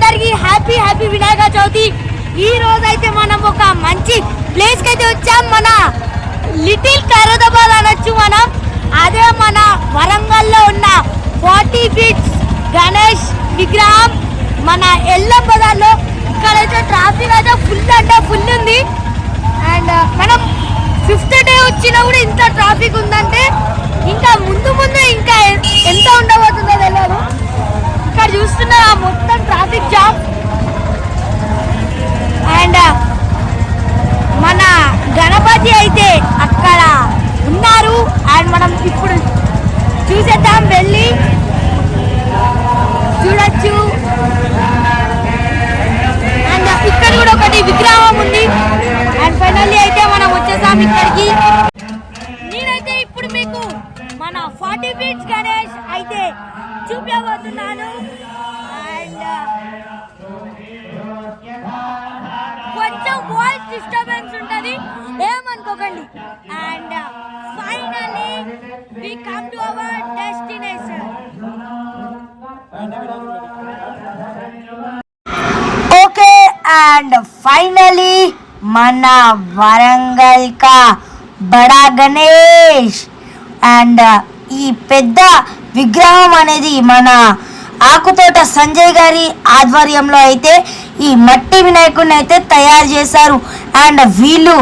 అందరికి హ్యాపీ వినాయక చవితి. ఈ రోజు అయితే మనం ఒక మంచి ప్లేస్ కి అయితే వచ్చాం. మన లిటిల్ ఖైరతాబాద్ అనొచ్చు మనం. అదే మన వరంగల్లో ఉన్న 40 feet గణేష్ విగ్రహం మన ఎల్లం బజార్లో. ఇక్కడైతే ట్రాఫిక్ అయితే ఫుల్ అంటే ఫుల్ ఉంది. అండ్ మనం 5th డే వచ్చినా కూడా ఇంత ట్రాఫిక్ ఉందంటే ఇంకా ముందు ఇంకా ఎంత ఉండబోతుందో తెలియదు. ఇక్కడ చూస్తున్నా మొత్తం ట్రాఫిక్ జామ్. అండ్ మన గణపతి అయితే అక్కడ ఉన్నారు. అండ్ మనం ఇప్పుడు చూసేద్దాం, వెళ్ళి చూడొచ్చు. అండ్ ఇక్కడ కూడా ఒకటి విగ్రహం ఉంది. అండ్ ఫైనల్లీ అయితే మనం వచ్చేసాం ఇక్కడికి. నేనైతే ఇప్పుడు మీకు మన 40 feet గణేష్ అయితే చూపించబోతున్నాను. అండ్ కొంచెం వాయిస్ డిస్టర్బెన్స్ ఉంటుంది, ఏమనుకోకండి. And finally we come to our destination. Okay, and finally మన వరంగల్ కా బడా గణేష్ అండ్ ఈ పెద్ద విగ్రహం అనేది మన ఆకుతోట సంజయ్ గారి ఆధ్వర్యంలో అయితే ఈ మట్టి వినాయకుడిని అయితే తయారు చేశారు. అండ్ వీళ్ళు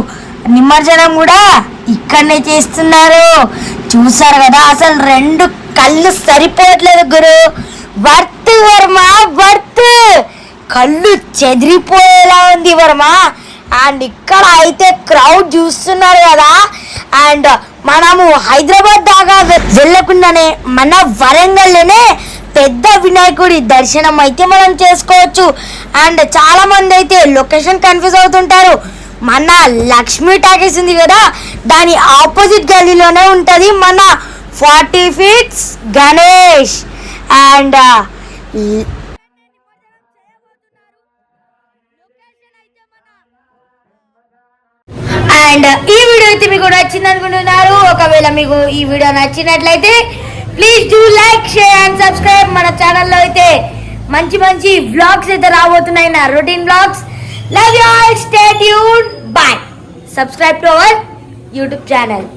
నిమజ్జనం కూడా ఇక్కడనే చేస్తున్నారు. చూసారు కదా, అసలు 2 కళ్ళు సరిపోవట్లేదు గురు. Worth Varma, worth. కళ్ళు చెదిరిపోయేలా ఉంది వర్మ. అండ్ ఇక్కడ అయితే క్రౌడ్ చూస్తున్నారు కదా. అండ్ మనము హైదరాబాద్ దాకా వెళ్ళకుండానే మన వరంగల్లోనే పెద్ద వినాయకుడి దర్శనం అయితే మనం చేసుకోవచ్చు. అండ్ చాలా మంది అయితే లొకేషన్ కన్ఫ్యూజ్ అవుతుంటారు. మన లక్ష్మీ టాకీస్ ఉంది కదా, దాని ఆపోజిట్ గల్లీలోనే ఉంటుంది మన 40 feet గణేష్. అండ్ అండ్ ఈ వీడియో అయితే మీకు నచ్చింది అనుకుంటున్నారు. ఒకవేళ మీకు ఈ వీడియో నచ్చినట్లయితే please do like, share and subscribe. మన ఛానల్లో అయితే మంచి వ్లాగ్స్ అయితే రాబోతున్నాయి, నా routine vlogs. Love you all, stay tuned, by. Subscribe to our YouTube channel.